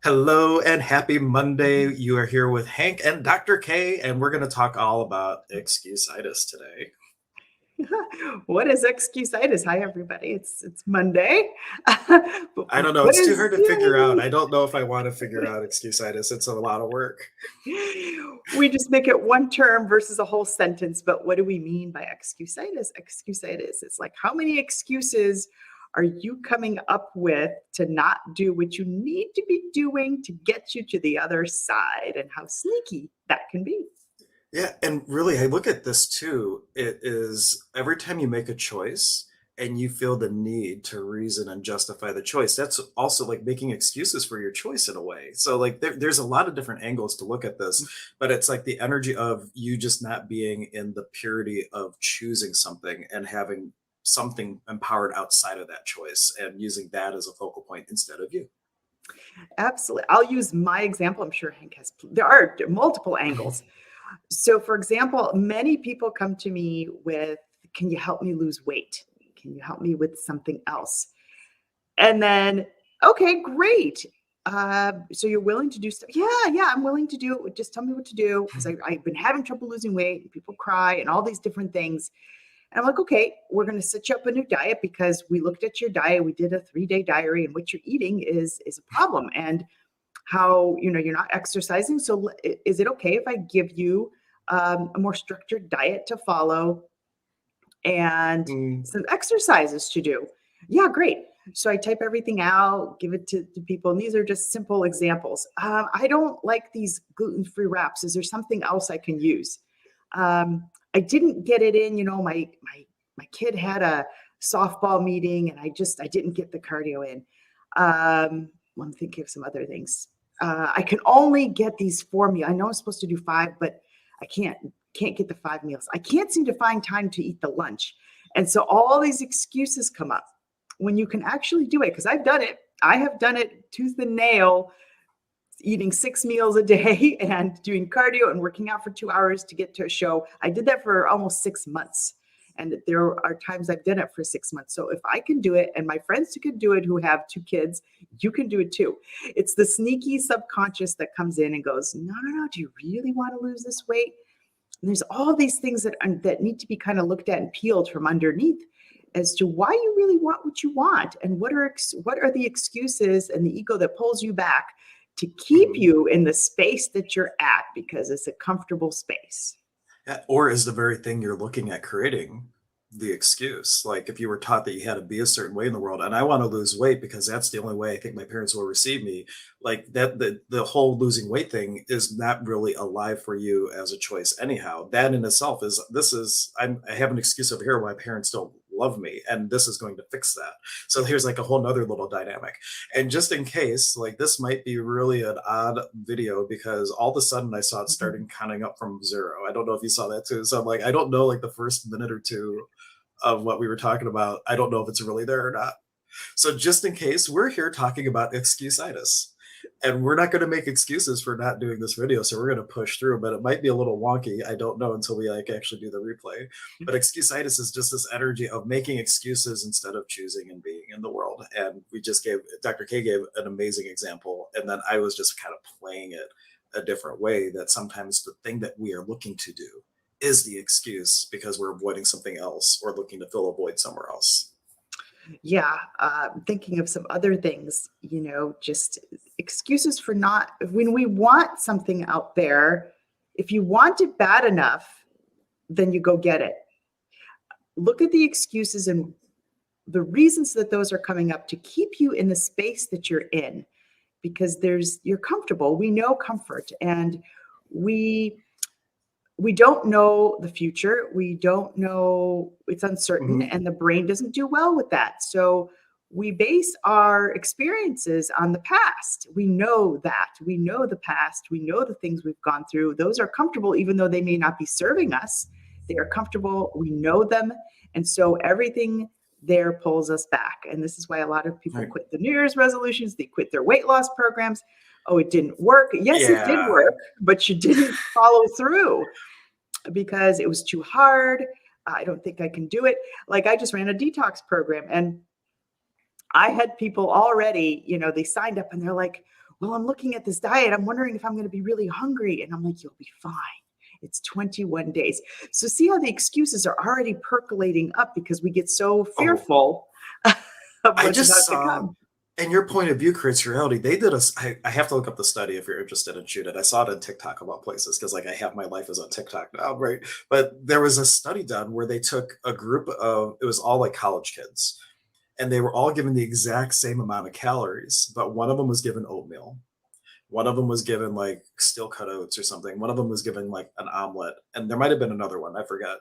Hello and happy Monday. You are here with Hank and Dr. K, and we're going to talk all about excusitis today. What is excusitis? Hi, everybody. It's Monday. I don't know. What It's too is hard to figure out. I don't know if I want to figure out excusitis. It's a lot of work. We just make it one term versus a whole sentence. But what do we mean by excusitis? Excusitis. It's like, how many excuses are you coming up with to not do what you need to be doing to get you to the other side, and how sneaky that can be? Yeah, and really, I look at this too. It is every time you make a choice and you feel the need to reason and justify the choice, that's also like making excuses for your choice in a way. So, like, there's a lot of different angles to look at this, but it's like the energy of you just not being in the purity of choosing something and having something empowered outside of that choice and using that as a focal point instead of you. Absolutely. I'll use my example. I'm sure Hank has, there are multiple angles. So, for example, many people come to me with, can you help me lose weight? Can you help me with something else? And then, okay, great. So you're willing to do stuff? Yeah, I'm willing to do it. Just tell me what to do, because I've been having trouble losing weight. And people cry and all these different things. And I'm like, okay, we're going to set you up a new diet because we looked at your diet. We did a 3-day diary, and what you're eating is a problem. And how, you're not exercising. So is it okay if I give you a more structured diet to follow and Mm. some exercises to do? Yeah, great. So I type everything out, give it to people. And these are just simple examples. I don't like these gluten-free wraps. Is there something else I can use? I didn't get it in, my kid had a softball meeting, and I didn't get the cardio in. I'm thinking of some other things. I can only get these 4 meals. I know I'm supposed to do 5, but I can't get the 5 meals. I can't seem to find time to eat the lunch. And so all these excuses come up when you can actually do it. Because I've done it. I have done it tooth and nail, eating 6 meals a day and doing cardio and working out for 2 hours to get to a show. I did that for almost 6 months. And there are times I've done it for 6 months. So if I can do it, and my friends who can do it, who have 2 kids, you can do it too. It's the sneaky subconscious that comes in and goes, no, do you really want to lose this weight? And there's all these things that need to be kind of looked at and peeled from underneath as to why you really want what you want, and what are the excuses and the ego that pulls you back to keep Mhm. you in the space that you're at, because it's a comfortable space. Yeah, or is the very thing you're looking at creating the excuse? Like if you were taught that you had to be a certain way in the world, and I want to lose weight because that's the only way I think my parents will receive me, like that the whole losing weight thing is not really alive for you as a choice anyhow. That in itself is I have an excuse over here why my parents don't love me, and this is going to fix that. So here's like a whole nother little dynamic. And just in case, like this might be really an odd video because all of a sudden I saw it Mhm. starting counting up from 0. I don't know if you saw that too. So I'm like, I don't know, like the first minute or two of what we were talking about, I don't know if it's really there or not. So just in case, we're here talking about excusitis. And we're not going to make excuses for not doing this video, so we're going to push through. But it might be a little wonky. I don't know until we like actually do the replay. But excusitis is just this energy of making excuses instead of choosing and being in the world. And we just gave Dr. K gave an amazing example, and then I was just kind of playing it a different way. That sometimes the thing that we are looking to do is the excuse because we're avoiding something else or looking to fill a void somewhere else. Yeah, thinking of some other things, just excuses for not, when we want something out there, if you want it bad enough, then you go get it. Look at the excuses and the reasons that those are coming up to keep you in the space that you're in, because you're comfortable. We know comfort, and we we don't know the future. We don't know, it's uncertain, Mhm. and the brain doesn't do well with that. So we base our experiences on the past. We know that. We know the past. We know the things we've gone through. Those are comfortable, even though they may not be serving us. They are comfortable. We know them. And so everything there pulls us back. And this is why a lot of people Right. quit the New Year's resolutions. They quit their weight loss programs. Oh, it didn't work. Yes, it did Yeah. work, but you didn't follow through because it was too hard. I don't think I can do it. Like, I just ran a detox program, and I had people already, they signed up and they're like, well, I'm looking at this diet. I'm wondering if I'm going to be really hungry. And I'm like, you'll be fine. It's 21 days. So see how the excuses are already percolating up because we get so Oh, fearful of I what's about just to saw, come. and your point of view creates reality. They did I have to look up the study if you're interested in shoot it. I saw it on TikTok about places because like I have my life is on TikTok now, right? But there was a study done where they took a group of, it was all like college kids, and they were all given the exact same amount of calories, but one of them was given oatmeal. One of them was given like steel cut oats or something. One of them was given like an omelet, and there might have been another one. I forgot.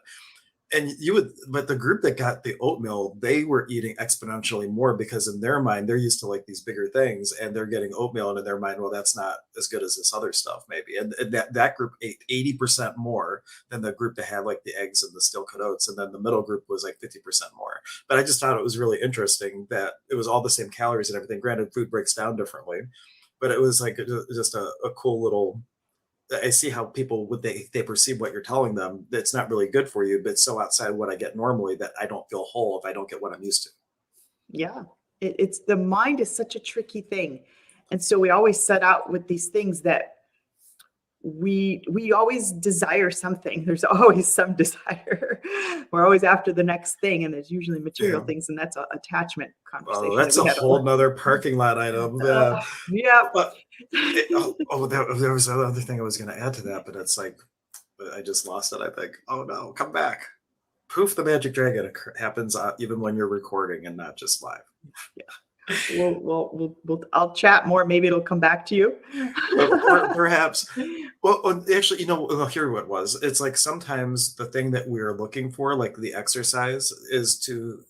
And you would, but the group that got the oatmeal, they were eating exponentially more because in their mind they're used to like these bigger things, and they're getting oatmeal, and in their mind, well, that's not as good as this other stuff, maybe. And that group ate 80% more than the group that had like the eggs and the steel cut oats, and then the middle group was like 50% more. But I just thought it was really interesting that it was all the same calories and everything. Granted, food breaks down differently, but it was like just a cool little. I see how people would they perceive what you're telling them that's not really good for you, but it's so outside what I get normally that I don't feel whole if I don't get what I'm used to. Yeah. It's the mind is such a tricky thing. And so we always set out with these things that we always desire something. There's always some desire. We're always after the next thing, and there's usually material Yeah. things, and that's an attachment Oh, conversation that that's we a had. whole nother parking lot item. Yeah. Yeah. But there was another thing I was going to add to that, but it's like I just lost it. I think. Oh no, come back. Poof, the magic dragon happens even when you're recording and not just live. I'll chat more. Maybe it'll come back to you. Perhaps. Well, actually, here what it was. It's like sometimes the thing that we're looking for, like the exercise, is to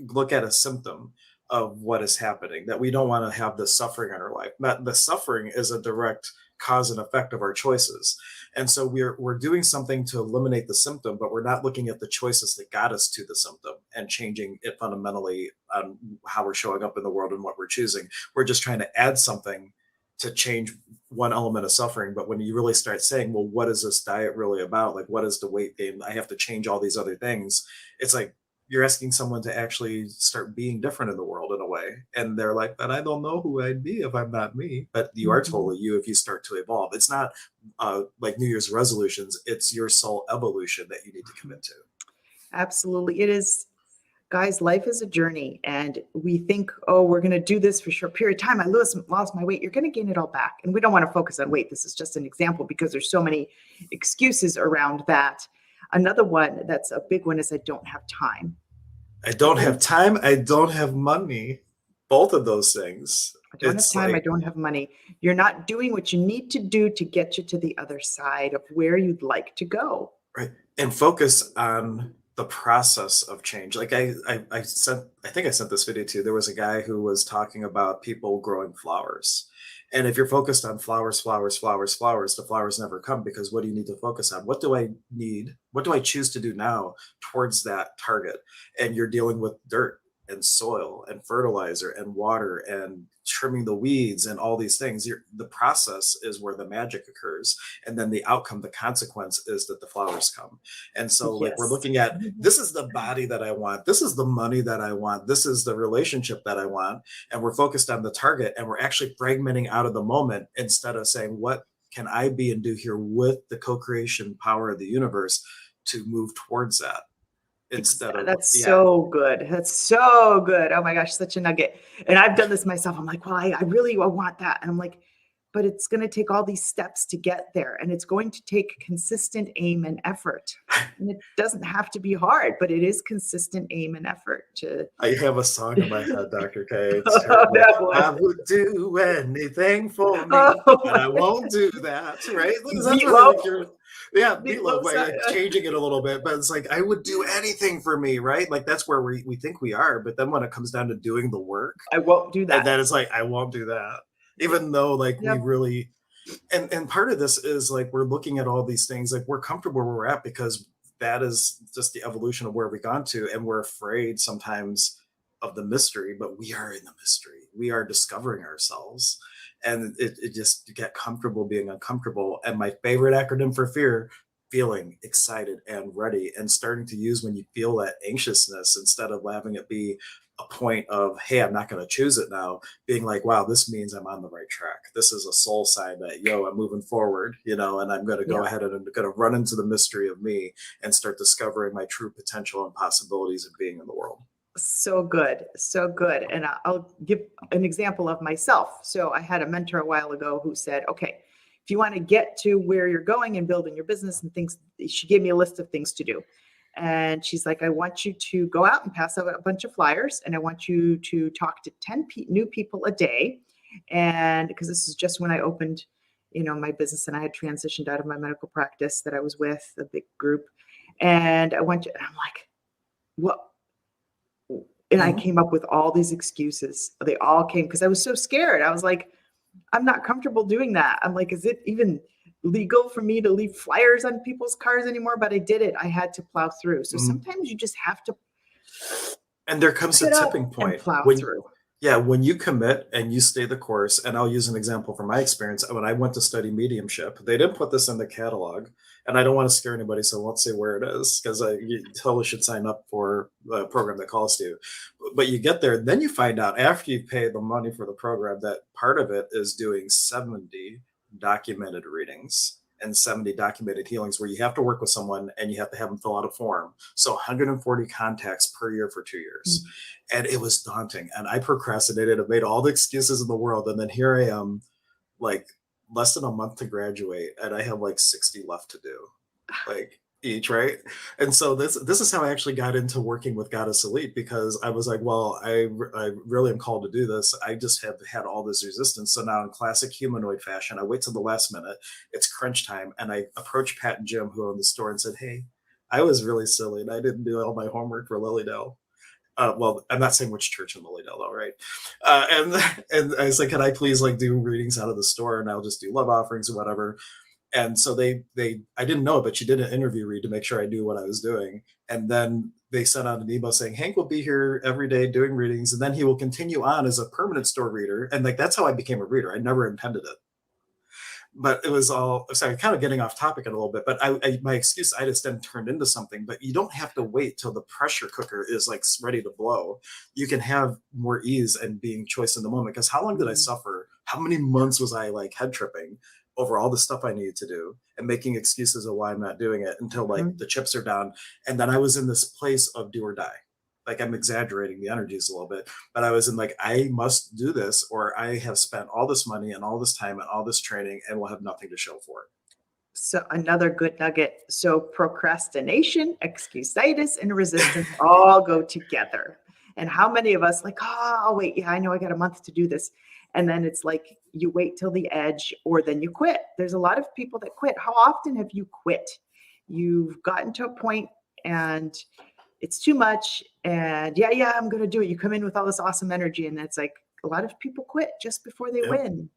look at a symptom of what is happening, that we don't want to have the suffering in our life. Not the suffering is a direct cause and effect of our choices. And so we're doing something to eliminate the symptom, but we're not looking at the choices that got us to the symptom and changing it fundamentally on how we're showing up in the world and what we're choosing. We're just trying to add something to change one element of suffering. But when you really start saying, well, what is this diet really about? Like, what is the weight gain? I have to change all these other things. It's like you're asking someone to actually start being different in the world in a way. And they're like, but I don't know who I'd be if I'm not me. But you are totally you if you start to evolve. It's not like New Year's resolutions, it's your soul evolution that you need to commit to. Absolutely. It is. Guys, life is a journey, and we think, oh, we're going to do this for a short period of time. I lost my weight. You're going to gain it all back. And we don't want to focus on weight. This is just an example because there's so many excuses around that. Another one that's a big one is I don't have time. I don't have time. I don't have money. Both of those things. I don't have time. I don't have money. You're not doing what you need to do to get you to the other side of where you'd like to go. Right. And focus on the process of change. Like I think I sent this video to you. There was a guy who was talking about people growing flowers. And if you're focused on flowers, flowers, flowers, flowers, the flowers never come because what do you need to focus on? What do I need? What do I choose to do now towards that target? And you're dealing with dirt and soil and fertilizer and water and trimming the weeds and all these things. The process is where the magic occurs. And then the outcome, the consequence is that the flowers come. And so like we're looking at, this is the body that I want. This is the money that I want. This is the relationship that I want. And we're focused on the target, and we're actually fragmenting out of the moment instead of saying, what can I be and do here with the co-creation power of the universe to move towards that? Instead of so good. That's so good. Oh my gosh, such a nugget. And I've done this myself. I'm like, well, I really want that. And I'm like, but it's going to take all these steps to get there. And it's going to take consistent aim and effort. And it doesn't have to be hard, but it is consistent aim and effort to. I have a song in my head, Dr. K. It's terrible. I would do anything for me, but I won't do that. Right? Meatloaf, like changing it a little bit, but it's like I would do anything for me, right? Like that's where we think we are, but then when it comes down to doing the work, I won't do that. And then it's like I won't do that, even though like we really, and part of this is like we're looking at all these things, like we're comfortable where we're at because that is just the evolution of where we've gone to, and we're afraid sometimes of the mystery, but we are in the mystery. We are discovering ourselves. And it just get comfortable being uncomfortable. And my favorite acronym for fear, feeling excited and ready, and starting to use when you feel that anxiousness instead of having it be a point of, hey, I'm not going to choose it now, being like, wow, this means I'm on the right track. This is a soul sign that, yo, I'm moving forward, you know, and I'm going to go Yeah. ahead and I'm going to run into the mystery of me and start discovering my true potential and possibilities of being in the world. So good. So good. And I'll give an example of myself. So I had a mentor a while ago who said, okay, if you want to get to where you're going and building your business and things, she gave me a list of things to do. And she's like, I want you to go out and pass out a bunch of flyers, and I want you to talk to 10 new people a day. And because this is just when I opened, you know, my business, and I had transitioned out of my medical practice that I was with, a big group. And I went to, and I'm like, what? And I came up with all these excuses. They all came because I was so scared. I was like, I'm not comfortable doing that. I'm like, is it even legal for me to leave flyers on people's cars anymore? But I did it. I had to plow through. So sometimes you just have to, and there comes a tipping and point plow when, through. yeah, when you commit and you stay the course. And I'll use an example from my experience. When I went to study mediumship, they didn't put this in the catalog, and I don't want to scare anybody, so I won't say where it is, because you totally should sign up for the program that calls to you. But you get there, then you find out after you pay the money for the program that part of it is doing 70 documented readings and 70 documented healings, where you have to work with someone and you have to have them fill out a form. So 140 contacts per year for 2 years. And it was daunting. And I procrastinated and made all the excuses in the world. And then here I am, like less than a month to graduate, and I have like 60 left to do, like each, right? And so this is how I actually got into working with Goddess Elite, because I was like, well, I really am called to do this. I just have had all this resistance. So now in classic humanoid fashion, I wait till the last minute, it's crunch time, and I approach Pat and Jim, who own the store, and said, hey, I was really silly and I didn't do all my homework for Lilydale. Well, I'm not saying which church in Lilydale, though, right? And I was like, can I please like do readings out of the store, and I'll just do love offerings or whatever. And so they I didn't know it, but she did an interview read to make sure I knew what I was doing. And then they sent out an email saying Hank will be here every day doing readings, and then he will continue on as a permanent store reader. And like that's how I became a reader. I never intended it, but it was all, sorry, kind of getting off topic a little bit, but my excusitis then turned into something. But you don't have to wait till the pressure cooker is like ready to blow. You can have more ease and being choice in the moment. Because how long did I suffer? How many months was I like head tripping over all the stuff I needed to do and making excuses of why I'm not doing it until like the chips are down. And then I was in this place of do or die. Like I'm exaggerating the energies a little bit, but I was in like, I must do this, or I have spent all this money and all this time and all this training and will have nothing to show for it. So another good nugget. So procrastination, excusitis, and resistance all go together. And how many of us like, oh, wait, yeah, I know I got a month to do this. And then it's like you wait till the edge, or then you quit. There's a lot of people that quit. How often have you quit? You've gotten to a point and it's too much. And yeah, I'm going to do it. You come in with all this awesome energy, and it's like a lot of people quit just before they win.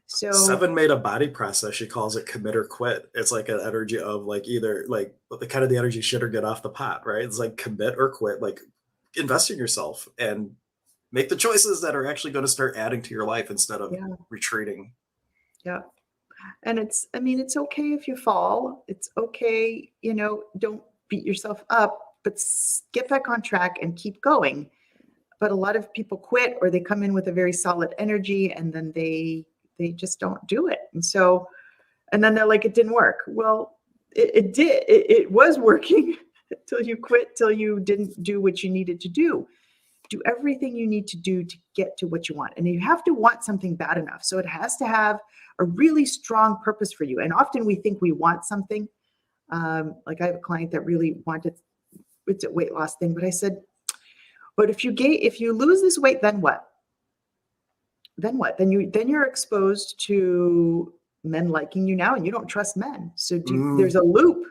So Seven made a body process. She calls it commit or quit. It's like an energy of like either like the kind of the energy shit or get off the pot, right? It's like commit or quit, like invest in yourself and make the choices that are actually going to start adding to your life instead of retreating. Yeah. And it's okay if you fall. It's okay, don't beat yourself up, but get back on track and keep going. But a lot of people quit, or they come in with a very solid energy, and then they just don't do it. And then they're like, it didn't work. Well, it did. It was working till you quit, till you didn't do what you needed to do. Do everything you need to do to get to what you want. And you have to want something bad enough. So it has to have a really strong purpose for you. And often we think we want something. Like I have a client that really wanted, it's a weight loss thing, but I said, but if you lose this weight, then what? Then what? Then you're exposed to men liking you now, and you don't trust men. So there's a loop.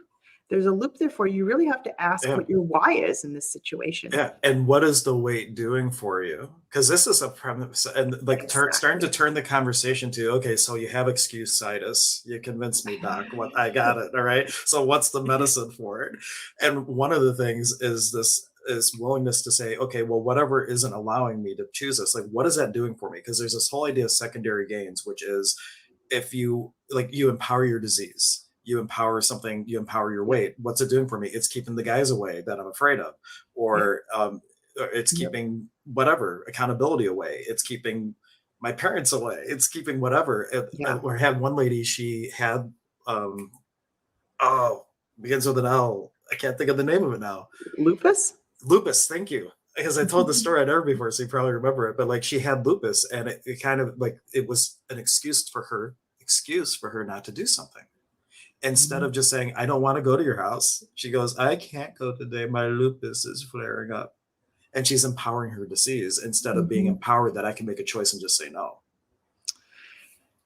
There's a loop there for you. You really have to ask what your why is in this situation. Yeah. And what is the weight doing for you? Because this is a premise, and like starting to turn the conversation to, okay, so you have excusitis. You convinced me, doc. What I got it. All right. So what's the medicine for it? And one of the things is this willingness to say, okay, well, whatever isn't allowing me to choose this, like, what is that doing for me? Because there's this whole idea of secondary gains, which is if you empower your disease, you empower something, you empower your weight. What's it doing for me? It's keeping the guys away that I'm afraid of, or It's Yep. keeping whatever accountability away. It's keeping my parents away. It's keeping whatever. Yeah. We had one lady, she had, um, oh, begins with an L. I can't think of the name of it now. Lupus? Lupus, thank you. Because I told the story I'd never before, so you probably remember it. But like she had lupus, and it kind of like it was an excuse for her not to do something. Instead Mhm. of just saying, I don't want to go to your house, she goes, I can't go today. My lupus is flaring up. And she's empowering her disease instead of being Mhm. empowered that I can make a choice and just say no.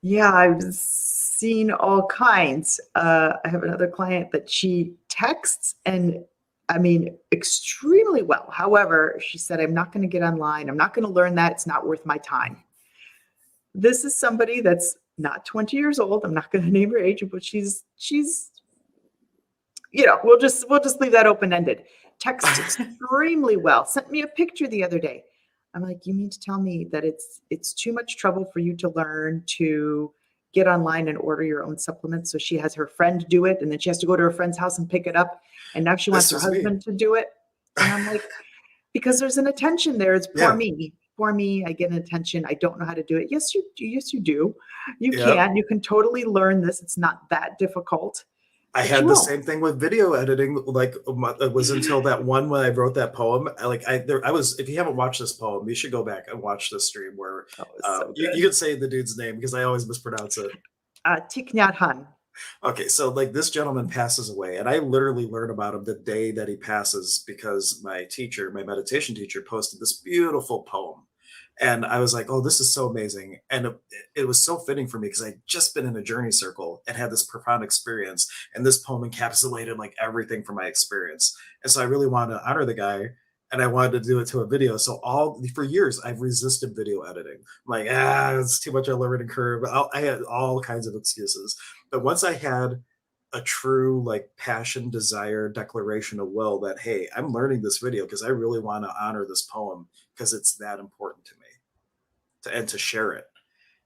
Yeah, I've seen all kinds. I have another client that she texts and I mean, extremely well. However, she said, I'm not going to get online. I'm not going to learn that. It's not worth my time. This is somebody that's not 20 years old. I'm not going to name her age, but she's we'll just leave that open ended. Texts extremely well. Sent me a picture the other day. I'm like, you mean to tell me that it's too much trouble for you to learn to get online and order your own supplements? So she has her friend do it, and then she has to go to her friend's house and pick it up, and now she wants This her was me. husband to do it. And I'm like, because there's an attention there. It's poor Yeah. me. Poor me. I get an attention. I don't know how to do it. Yes, you do. Yes, you do. You Yep. can. You can totally learn this. It's not that difficult, I but you had the won't. same thing with video editing. Like it was until that one when I wrote that poem. I was. If you haven't watched this poem, you should go back and watch the stream where That was so you good. can say the dude's name because I always mispronounce it. Thich Nhat Hanh. Okay, so like this gentleman passes away, and I literally learn about him the day that he passes because my teacher, my meditation teacher, posted this beautiful poem. And I was like, oh, this is so amazing. And it was so fitting for me because I'd just been in a journey circle and had this profound experience. And this poem encapsulated like everything from my experience. And so I really wanted to honor the guy and I wanted to do it to a video. So for years, I've resisted video editing. I'm like, it's too much of a learning curve. I had all kinds of excuses. But once I had a true like passion, desire, declaration of will that, hey, I'm learning this video because I really want to honor this poem because it's that important to me and to share it.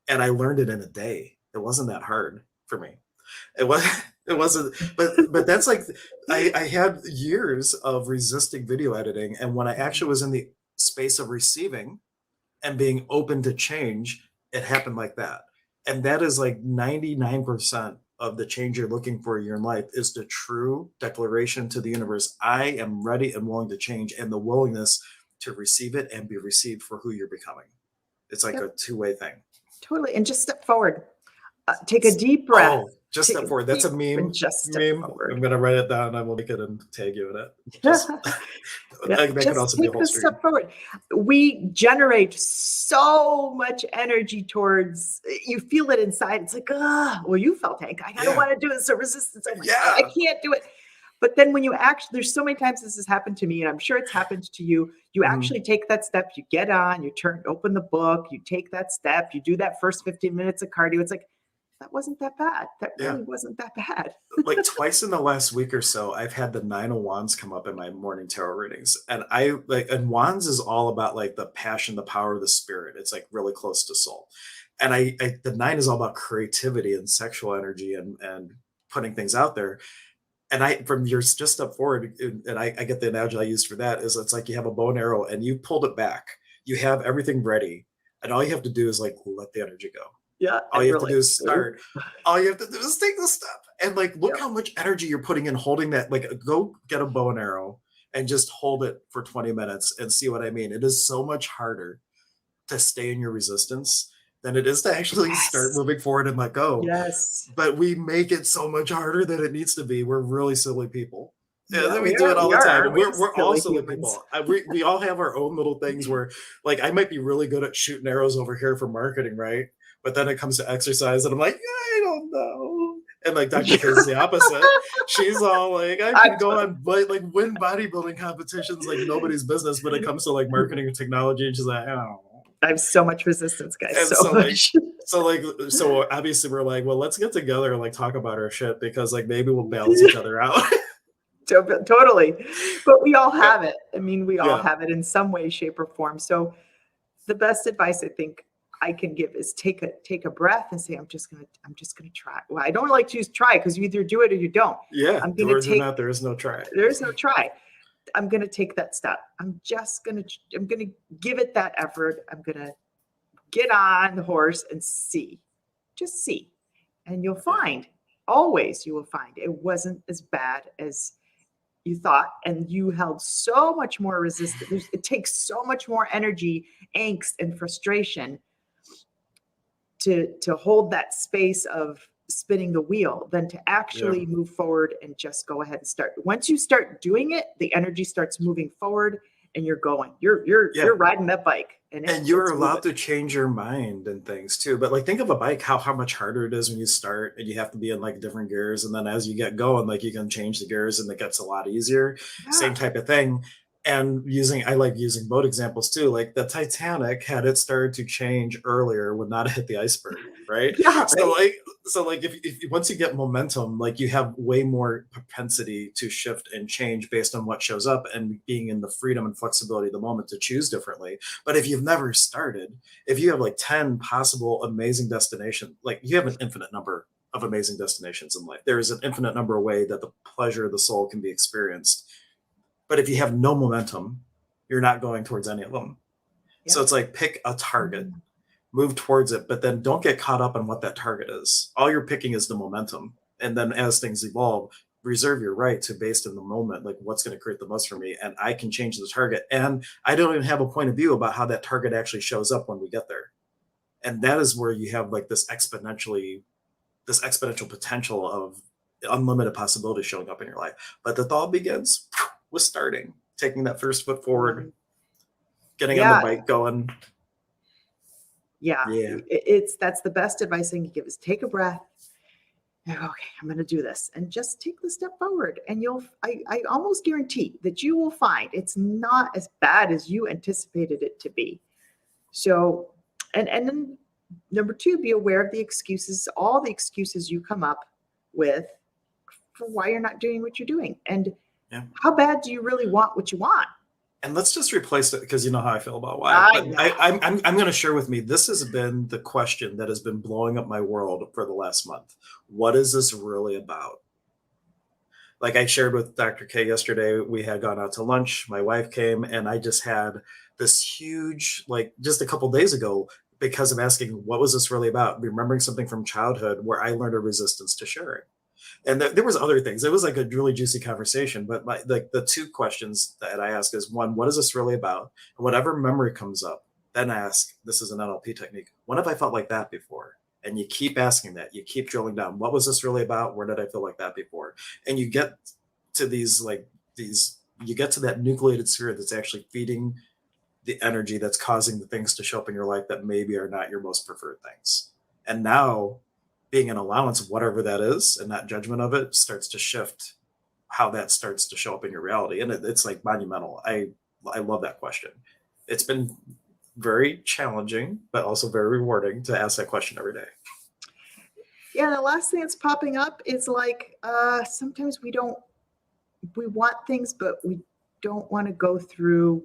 And I learned it in a day. It wasn't that hard for me. It was it wasn't, but that's like I had years of resisting video editing. And when I actually was in the space of receiving and being open to change, it happened like that. And that is like 99% of the change you're looking for in your life is the true declaration to the universe. I am ready and willing to change, and the willingness to receive it and be received for who you're becoming. It's like a Yep, two-way thing. totally. And just step forward. Take a deep breath. Oh, just Take step a forward. That's a deep and meme. just step Meme. I'm forward. gonna write it down. I will make it and tag you in it. Just Yeah, that could just also be a take whole the stream. step forward. We generate so much energy towards, you feel it inside. It's like, well, you felt, Hank, I don't Yeah. want to do this. So resistance. Oh my God, I Yeah. can't do it. But then when you actually, there's so many times this has happened to me, and I'm sure it's happened to you. You Mhm. actually take that step, you get on, you open the book, you take that step, you do that first 15 minutes of cardio. It's like, that wasn't that bad. That Yeah. really wasn't that bad. Like twice in the last week or so, I've had the Nine of Wands come up in my morning tarot readings. And and Wands is all about like the passion, the power of the spirit. It's like really close to soul. And the nine is all about creativity and sexual energy and putting things out there. And from your just step forward, and I get the analogy I used for that is it's like you have a bow and arrow and you pulled it back. You have everything ready. And all you have to do is like let the energy go. Yeah. All And you we're have to like, do is start. All you have to do is take the step. And like look yep. how much energy you're putting in holding that. Like go get a bow and arrow and just hold it for 20 minutes and see what I mean. It is so much harder to stay in your resistance than it is to actually start Yes. moving forward and let go. Yes. But we make it so much harder than it needs to be. We're really silly people. And Yeah, then we we do it are. all We the are, time. aren't And we? we're all Silly silly humans. people. We all have our own little things where, like, I might be really good at shooting arrows over here for marketing, right? But then it comes to exercise, and I'm like, I don't know. And like Dr. Faye is the opposite. She's all like, I can go on like win bodybuilding competitions like nobody's business, but it comes to like marketing and technology, and she's like, I don't know. I have so much resistance, guys. And So much. so obviously we're like, well, let's get together and like talk about our shit because like maybe we'll balance each other out. Totally. But we all have it. I mean, we all Yeah. have it in some way, shape, or form. So the best advice I think I can give is take a breath and say, I'm just gonna try. Well, I don't like to use try because you either do it or you don't. Yeah. I'm Do gonna or do take not, there is no try. there's no try. I'm going to take that step. I'm going to give it that effort. I'm going to get on the horse and see, just see. And you'll find, always you will find it wasn't as bad as you thought. And you held so much more resistance. It takes so much more energy, angst, and frustration to hold that space of spinning the wheel than to actually move forward and just go ahead and start. Once you start doing it, the energy starts moving forward and you're going. You're riding that bike. And you're allowed to change your mind and things too. But like, think of a bike, how much harder it is when you start and you have to be in like different gears. And then as you get going, like you can change the gears and it gets a lot easier. Yeah. Same type of thing. And I like using boat examples too. Like the Titanic, had it started to change earlier, would not have hit the iceberg, right? Yeah. So like if once you get momentum, like you have way more propensity to shift and change based on what shows up, and being in the freedom and flexibility of the moment to choose differently. But if you've never started, if you have like 10 possible amazing destinations, like you have an infinite number of amazing destinations in life. There is an infinite number of ways that the pleasure of the soul can be experienced. But if you have no momentum, you're not going towards any of them. Yeah. So it's like, pick a target, move towards it, but then don't get caught up on what that target is. All you're picking is the momentum. And then as things evolve, reserve your right to, based in the moment, like what's going to create the most for me. And I can change the target. And I don't even have a point of view about how that target actually shows up when we get there. And that is where you have like this exponential potential of unlimited possibilities showing up in your life. But the all begins with starting, taking that first foot forward, getting on the bike going. Yeah. That's the best advice I can give, is take a breath. Okay, I'm going to do this, and just take the step forward. And I almost guarantee that you will find it's not as bad as you anticipated it to be. So, and then number 2, be aware of the excuses, all the excuses you come up with for why you're not doing what you're doing. And how bad do you really want what you want? And let's just replace it, because you know how I feel about why. I'm going to share with me, this has been the question that has been blowing up my world for the last month. What is this really about? Like I shared with Dr. K yesterday, we had gone out to lunch. My wife came, and I just had this huge, like just a couple days ago, because of asking, what was this really about? Remembering something from childhood where I learned a resistance to sharing. And there was other things. It was like a really juicy conversation, but the 2 questions that I ask is, 1, what is this really about? And whatever memory comes up, then ask, this is an NLP technique, when have I felt like that before? And you keep asking that, you keep drilling down. What was this really about? Where did I feel like that before? And you get to you get to that nucleated sphere that's actually feeding the energy that's causing the things to show up in your life that maybe are not your most preferred things. And now, being an allowance of whatever that is and not judgment of it starts to shift how that starts to show up in your reality. And it's like monumental. I love that question. It's been very challenging, but also very rewarding to ask that question every day. Yeah. The last thing that's popping up is like, sometimes we want things, but we don't want to go through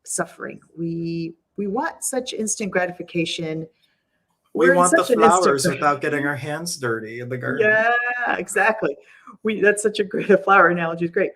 suffering. We want such instant gratification. We want the flowers without getting our hands dirty in the garden. Yeah, exactly. That's such a great flower analogy. Is great.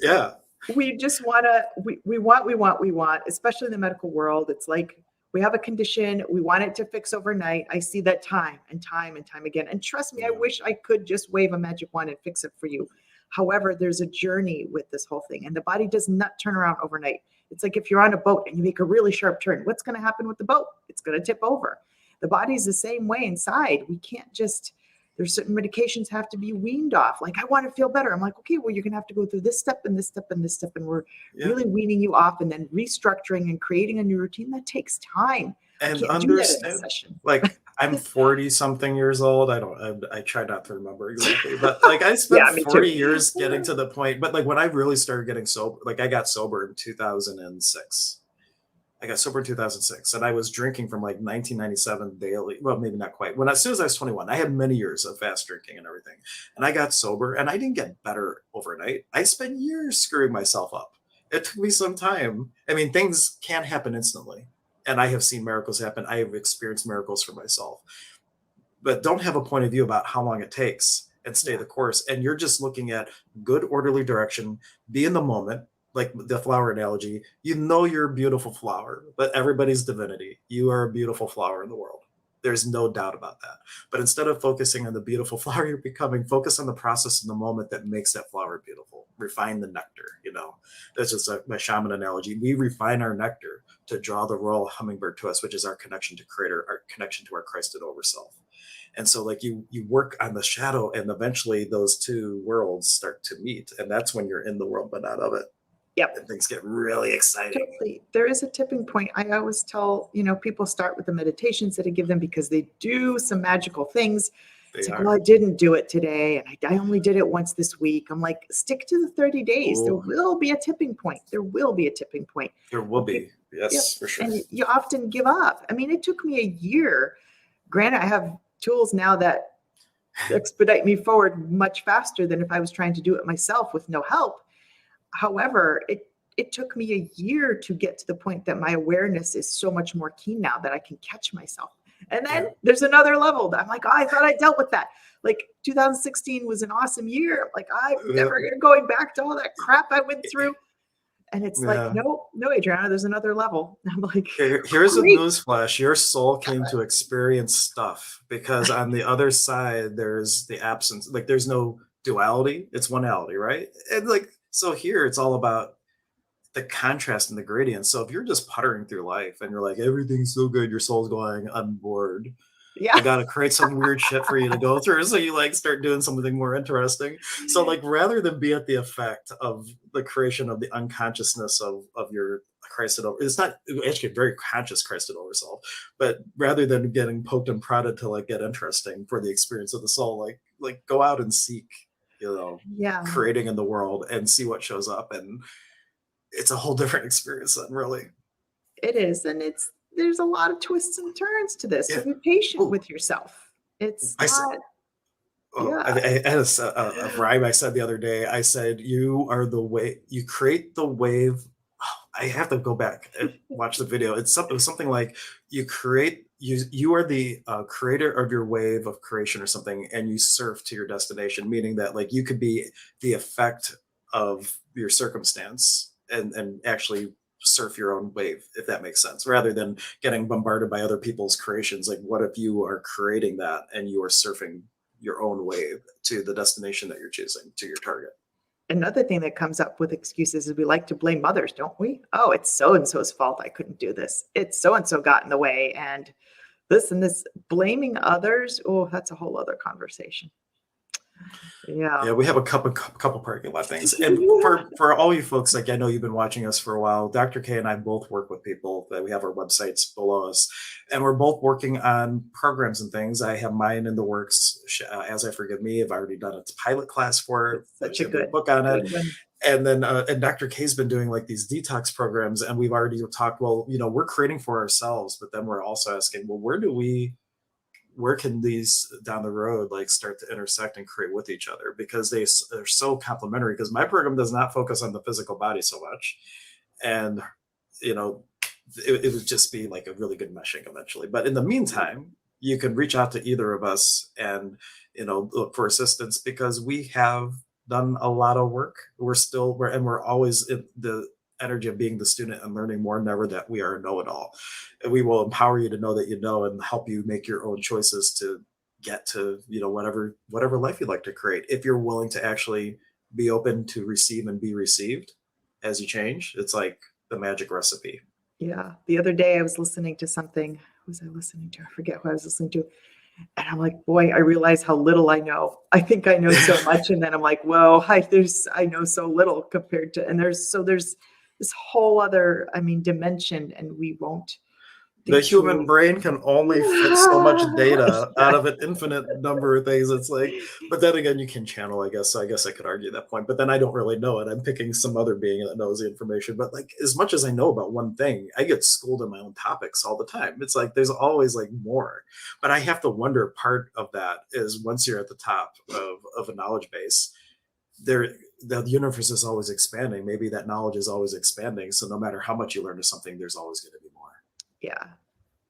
Yeah. We just want to, we want, especially in the medical world. It's like, we have a condition, we want it to fix overnight. I see that time and time again. And trust me, I wish I could just wave a magic wand and fix it for you. However, there's a journey with this whole thing, and the body does not turn around overnight. It's like if you're on a boat and you make a really sharp turn, what's going to happen with the boat? It's going to tip over. The body's the same way inside. We can't just, there's certain medications have to be weaned off. Like, I want to feel better. I'm like, okay, well, you're going to have to go through this step and this step and this step. And we're really weaning you off and then restructuring and creating a new routine. That takes time. And understand, like, I'm 40 something years old. I try not to remember exactly, but like I spent 40 years getting to the point, but like when I really started getting sober, like I got sober in 2006. I got sober in 2006, and I was drinking from like 1997 daily. Well, maybe not quite. As soon as I was 21, I had many years of fast drinking and everything. And I got sober, and I didn't get better overnight. I spent years screwing myself up. It took me some time. I mean, things can't happen instantly. And I have seen miracles happen. I have experienced miracles for myself. But don't have a point of view about how long it takes and stay the course. And you're just looking at good, orderly direction, be in the moment, like the flower analogy, you know you're a beautiful flower, but everybody's divinity. You are a beautiful flower in the world. There's no doubt about that. But instead of focusing on the beautiful flower you're becoming, focus on the process in the moment that makes that flower beautiful. Refine the nectar, you know. That's just my shaman analogy. We refine our nectar to draw the royal hummingbird to us, which is our connection to creator, our connection to our Christed over self. And so like you work on the shadow, and eventually those two worlds start to meet. And that's when you're in the world, but not of it. Yep. And things get really exciting. Totally. There is a tipping point. I always tell, people start with the meditations that I give them because they do some magical things. It's like, well, I didn't do it today, and I only did it once this week. I'm like, stick to the 30 days. Ooh. There will be a tipping point. There will be a tipping point. There will be. Yes, Yep. for sure. And you often give up. I mean, it took me a year. Granted, I have tools now that expedite me forward much faster than if I was trying to do it myself with no help. However, it took me a year to get to the point that my awareness is so much more keen now that I can catch myself. And then there's another level that I'm like, oh, I thought I dealt with that. Like 2016 was an awesome year. Like I'm never going back to all that crap I went through. And it's like, no, Adriana, there's another level. I'm like, here's a newsflash. Your soul came to experience stuff, because on the other side, there's the absence. Like there's no duality. It's oneality, right? And like, so here it's all about the contrast and the gradient. So if you're just puttering through life and you're like, everything's so good, your soul's going, I'm bored. Yeah. I gotta create some weird shit for you to go through. So you like start doing something more interesting. So like rather than be at the effect of the creation of the unconsciousness of your Christed over, it's not actually a very conscious Christed over self, but rather than getting poked and prodded to like get interesting for the experience of the soul, like go out and seek, creating in the world and see what shows up. And it's a whole different experience then, really. It is. And there's a lot of twists and turns to this. So be patient with yourself. It's not. I had a rhyme I said the other day. I said, you are the wave, you create the wave. I have to go back and watch the video. It was something like you are the creator of your wave of creation or something, and you surf to your destination, meaning that like you could be the effect of your circumstance and actually surf your own wave, if that makes sense, rather than getting bombarded by other people's creations. Like what if you are creating that and you are surfing your own wave to the destination that you're choosing, to your target? Another thing that comes up with excuses is we like to blame others, don't we? Oh, it's so-and-so's fault I couldn't do this. It's so-and-so got in the way, and this. Blaming others, oh, that's a whole other conversation. Yeah, we have a couple parking lot things. And for all you folks, like I know you've been watching us for a while, Dr. K and I both work with people that we have our websites below us, and we're both working on programs and things. I have mine in the works, As I Forgive Me. I've already done a pilot class for it. Such a good book on it. And then and Dr. K's been doing like these detox programs, and we've already talked, well, we're creating for ourselves, but then we're also asking, well, where can these down the road like start to intersect and create with each other, because they're so complementary. Because my program does not focus on the physical body so much, and it would just be like a really good meshing eventually. But in the meantime, you can reach out to either of us and look for assistance, because we have done a lot of work. We're always in the energy of being the student and learning more, never that we are a know-it-all. And we will empower you to know that you know, and help you make your own choices to get to whatever life you'd like to create, if you're willing to actually be open to receive and be received as you change. It's like the magic recipe. Yeah. The other day I was listening to something. Who was I listening to? I forget who I was listening to. And I'm like, boy, I realize how little I know. I think I know so much. And then I'm like, whoa, I know so little compared to, and there's this whole other, dimension, and we won't. The human brain can only fit so much data out of an infinite number of things. It's like, but then again, you can channel, I guess. I guess I could argue that point, but then I don't really know it. I'm picking some other being that knows the information. But like, as much as I know about one thing, I get schooled in my own topics all the time. It's like, there's always like more, but I have to wonder, part of that is once you're at the top of a knowledge base, the universe is always expanding. Maybe that knowledge is always expanding. So no matter how much you learn of something, there's always going to be more. Yeah,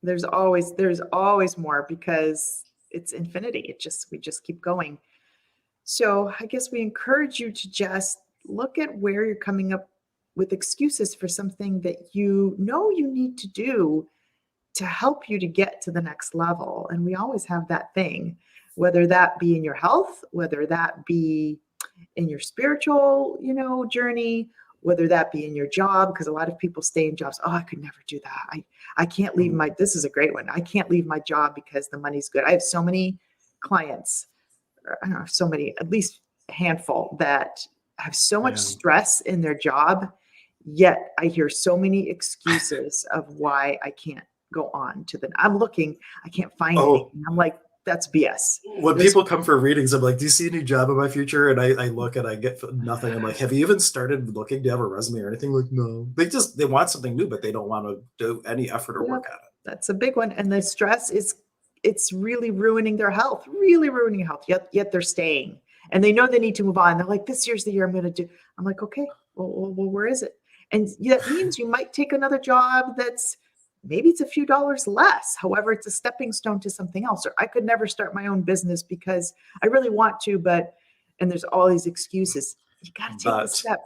there's always more, because it's infinity. We just keep going. So I guess we encourage you to just look at where you're coming up with excuses for something that you know you need to do to help you to get to the next level. And we always have that thing, whether that be in your health, whether that be in your spiritual, journey, whether that be in your job, because a lot of people stay in jobs. Oh, I could never do that. I can't leave this is a great one. I can't leave my job because the money's good. I have so many clients, I don't know, so many, at least a handful that have so much stress in their job, yet I hear so many excuses of why I can't go on to I'm looking, I can't find anything. I'm like, that's BS. When people come for readings, I'm like, do you see a new job in my future? And I look and I get nothing. I'm like, have you even started looking? Do you have a resume or anything? Like, no. They want something new, but they don't want to do any effort or work at it. That's a big one. And the stress it's really ruining their health, really ruining health. Yet they're staying. And they know they need to move on. They're like, this year's the year I'm going to do. I'm like, okay, well, where is it? And that means you might take another job that's maybe it's a few dollars less. However, it's a stepping stone to something else. Or I could never start my own business because I really want to, and there's all these excuses. You got to take the step.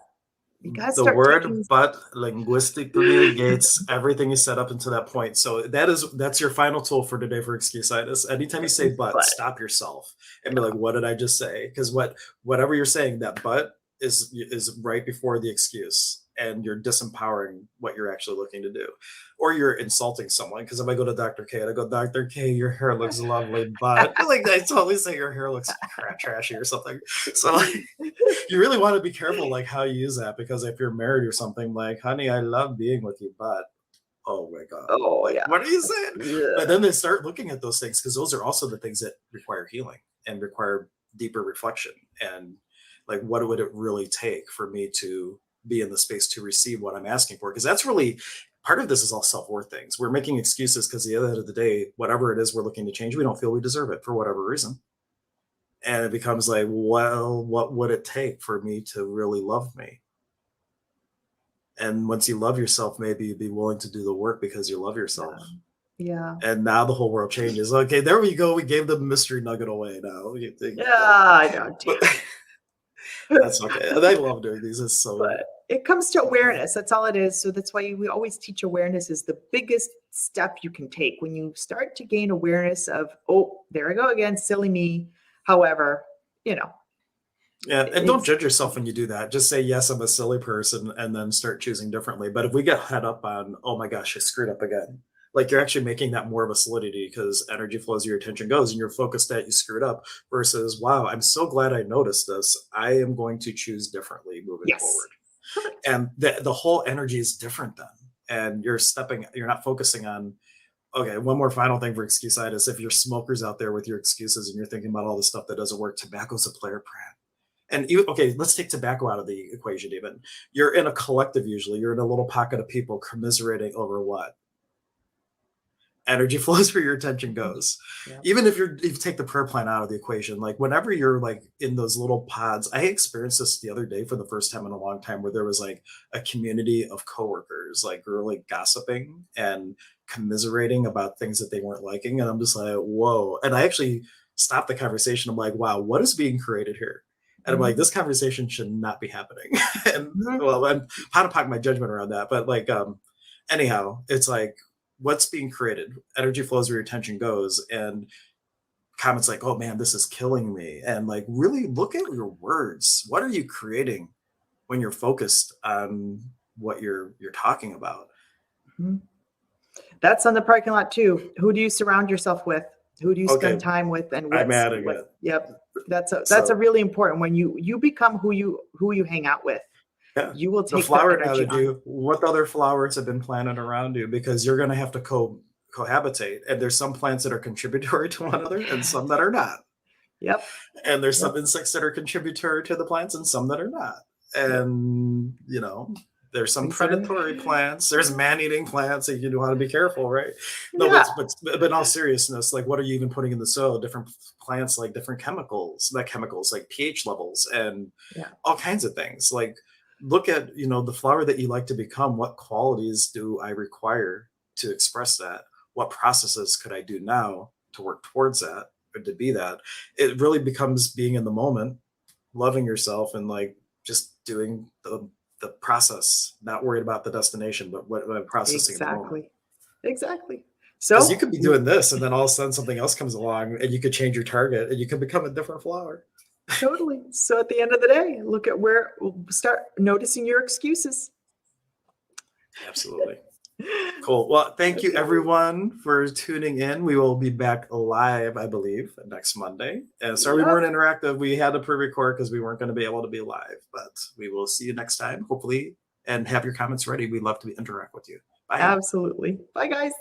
You got to start. The word "but" linguistically negates everything you set up until that point. So that's your final tool for today for Excusitis. Anytime you say "but," stop yourself and be like, "What did I just say?" Because whatever you're saying, that "but" is right before the excuse. And you're disempowering what you're actually looking to do, or you're insulting someone. Because if I go to Dr. K and I go, Dr. K, your hair looks lovely, but like I totally say your hair looks trashy or something. So like, you really want to be careful like how you use that, because if you're married or something, like, honey, I love being with you, but oh my God, what are you saying? Yeah. But then they start looking at those things, because those are also the things that require healing and require deeper reflection. And like, what would it really take for me to be in the space to receive what I'm asking for? Because that's really part of this is all self-worth things. We're making excuses because at the end of the day, whatever it is we're looking to change, we don't feel we deserve it for whatever reason. And it becomes like, well, what would it take for me to really love me? And once you love yourself, maybe you'd be willing to do the work because you love yourself. Yeah. And now the whole world changes. Okay, there we go. We gave the mystery nugget away now. I know. That's okay. And I love doing these. It's so. But it comes to awareness. That's all it is. So that's why we always teach awareness is the biggest step you can take. When you start to gain awareness of, oh, there I go again, silly me. However, Yeah, and don't judge yourself when you do that. Just say, yes, I'm a silly person, and then start choosing differently. But if we get head up on, oh my gosh, I screwed up again. Like, you're actually making that more of a solidity, because energy flows, your attention goes, and you're focused that you screwed up, versus, wow, I'm so glad I noticed this. I am going to choose differently moving forward. And the whole energy is different then. And you're not focusing on, okay, one more final thing for Excusitis. If you're smokers out there with your excuses and you're thinking about all the stuff that doesn't work, tobacco's a player plant. And let's take tobacco out of the equation even. You're in a collective usually. You're in a little pocket of people commiserating over what? Energy flows where your attention goes. Yeah. Even if you take the prayer plant out of the equation, like whenever you're like in those little pods, I experienced this the other day for the first time in a long time, where there was like a community of coworkers, like really gossiping and commiserating about things that they weren't liking. And I'm just like, whoa. And I actually stopped the conversation. I'm like, wow, what is being created here? And I'm like, this conversation should not be happening. And well, I'm how to pack my judgment around that. But like, anyhow, it's like, what's being created? Energy flows where your attention goes. And comments like, oh man, this is killing me. And like, really look at your words. What are you creating when you're focused on what you're talking about? Mm-hmm. That's on the parking lot too. Who do you surround yourself with? Who do you spend time with? And I'm adding it. Yep. That's a really important when you become who you hang out with. Yeah. You will take the flower now to do what other flowers have been planted around you, because you're going to have to cohabitate. And there's some plants that are contributory to one another and some that are not. Yep. And there's some insects that are contributory to the plants and some that are not. And, there's some predatory plants. There's man-eating plants that you want to be careful, right? No, but in all seriousness, like, what are you even putting in the soil? Different plants, like different chemicals, like pH levels and all kinds of things. Like, look at, the flower that you like to become. What qualities do I require to express that? What processes could I do now to work towards that or to be that? It really becomes being in the moment, loving yourself, and like just doing the the process, not worried about the destination, but what I'm processing in the moment. Exactly. Because you So could be doing this, and then all of a sudden something else comes along, and you could change your target, and you could become a different flower. totally. So at the end of the day, look at where start noticing your excuses. Absolutely. Cool. Well, thank you Okay. everyone for tuning in. We will be back live, I believe, next Monday. And sorry we Yep. weren't interactive. We had to pre-record because we weren't going to be able to be live, but we will see you next time, hopefully, and have your comments ready. We'd love to interact with you. Bye. Absolutely. Bye, guys.